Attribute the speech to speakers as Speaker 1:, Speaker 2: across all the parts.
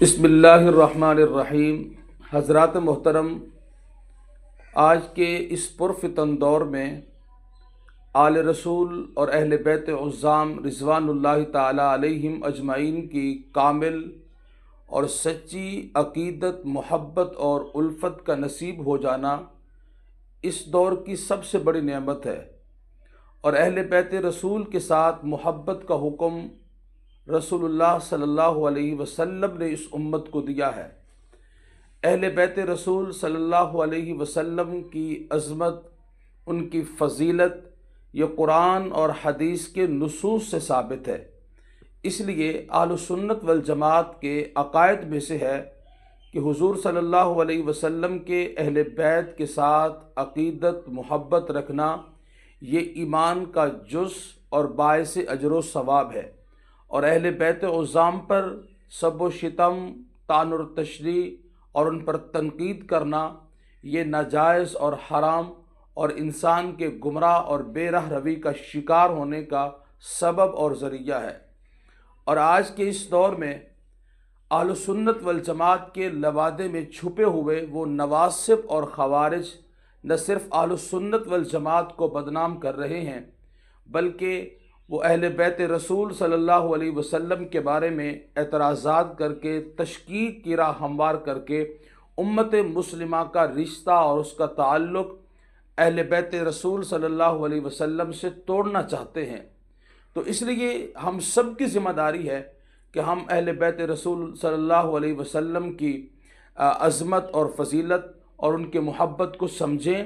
Speaker 1: بسم اللہ الرحمن الرحیم۔ حضرات محترم، آج کے اس پرفتن دور میں آل رسول اور اہل بیت عظام رضوان اللہ تعالی علیہم اجمعین کی کامل اور سچی عقیدت، محبت اور الفت کا نصیب ہو جانا اس دور کی سب سے بڑی نعمت ہے، اور اہل بیت رسول کے ساتھ محبت کا حکم رسول اللہ صلی اللہ علیہ وسلم نے اس امت کو دیا ہے۔ اہل بیت رسول صلی اللہ علیہ وسلم کی عظمت، ان کی فضیلت یہ قرآن اور حدیث کے نصوص سے ثابت ہے۔ اس لیے اہل سنت والجماعت کے عقائد میں سے ہے کہ حضور صلی اللہ علیہ وسلم کے اہل بیت کے ساتھ عقیدت، محبت رکھنا یہ ایمان کا جز اور باعث اجر و ثواب ہے، اور اہل بیت عظام پر سب و شتم، طعن و تشریح اور ان پر تنقید کرنا یہ ناجائز اور حرام اور انسان کے گمراہ اور بے راہ روی کا شکار ہونے کا سبب اور ذریعہ ہے۔ اور آج کے اس دور میں اہل سنت والجماعت کے لبادے میں چھپے ہوئے وہ نواصب اور خوارج نہ صرف اہل سنت والجماعت کو بدنام کر رہے ہیں، بلکہ وہ اہل بیت رسول صلی اللہ علیہ وسلم کے بارے میں اعتراضات کر کے، تشکیک کی راہ ہموار کر کے امت مسلمہ کا رشتہ اور اس کا تعلق اہل بیت رسول صلی اللہ علیہ وسلم سے توڑنا چاہتے ہیں۔ تو اس لیے ہم سب کی ذمہ داری ہے کہ ہم اہل بیت رسول صلی اللہ علیہ وسلم کی عظمت اور فضیلت اور ان کے محبت کو سمجھیں،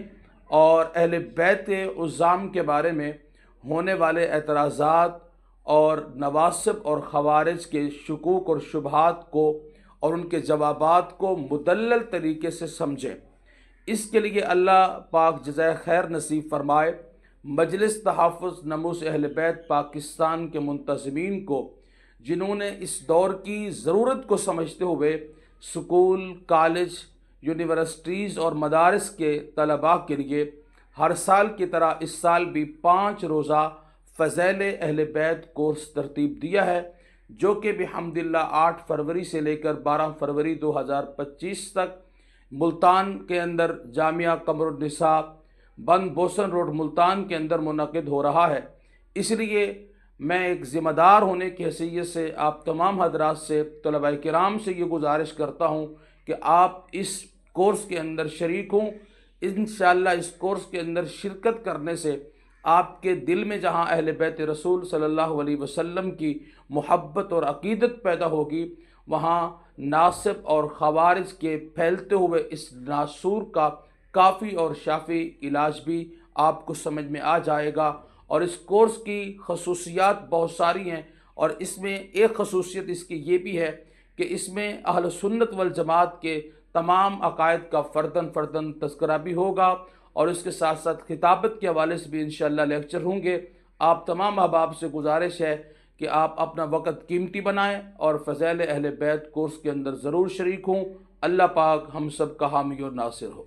Speaker 1: اور اہل بیت عظام کے بارے میں ہونے والے اعتراضات اور نواصب اور خوارج کے شکوک اور شبہات کو اور ان کے جوابات کو مدلل طریقے سے سمجھیں۔ اس کے لیے اللہ پاک جزائے خیر نصیب فرمائے مجلس تحفظ نموز اہل بیت پاکستان کے منتظمین کو، جنہوں نے اس دور کی ضرورت کو سمجھتے ہوئے سکول، کالج، یونیورسٹیز اور مدارس کے طلباء کے لیے ہر سال کی طرح اس سال بھی 5 روزہ فضائل اہل بیت کورس ترتیب دیا ہے، جو کہ بحمدللہ 8 فروری سے لے کر 12 فروری 2025 تک ملتان کے اندر جامعہ قمر النساء بند بوسن روڈ ملتان کے اندر منعقد ہو رہا ہے۔ اس لیے میں ایک ذمہ دار ہونے کی حیثیت سے آپ تمام حضرات سے، طلباء کرام سے یہ گزارش کرتا ہوں کہ آپ اس کورس کے اندر شریک ہوں۔ انشاءاللہ اس کورس کے اندر شرکت کرنے سے آپ کے دل میں جہاں اہل بیت رسول صلی اللہ علیہ وسلم کی محبت اور عقیدت پیدا ہوگی، وہاں ناصب اور خوارج کے پھیلتے ہوئے اس ناسور کا کافی اور شافی علاج بھی آپ کو سمجھ میں آ جائے گا۔ اور اس کورس کی خصوصیات بہت ساری ہیں، اور اس میں ایک خصوصیت اس کی یہ بھی ہے کہ اس میں اہل سنت والجماعت کے تمام عقائد کا فرداً تذکرہ بھی ہوگا، اور اس کے ساتھ ساتھ خطابت کے حوالے سے بھی انشاءاللہ لیکچر ہوں گے۔ آپ تمام احباب سے گزارش ہے کہ آپ اپنا وقت قیمتی بنائیں اور فضائل اہل بیت کورس کے اندر ضرور شریک ہوں۔ اللہ پاک ہم سب کا حامی اور ناصر ہو۔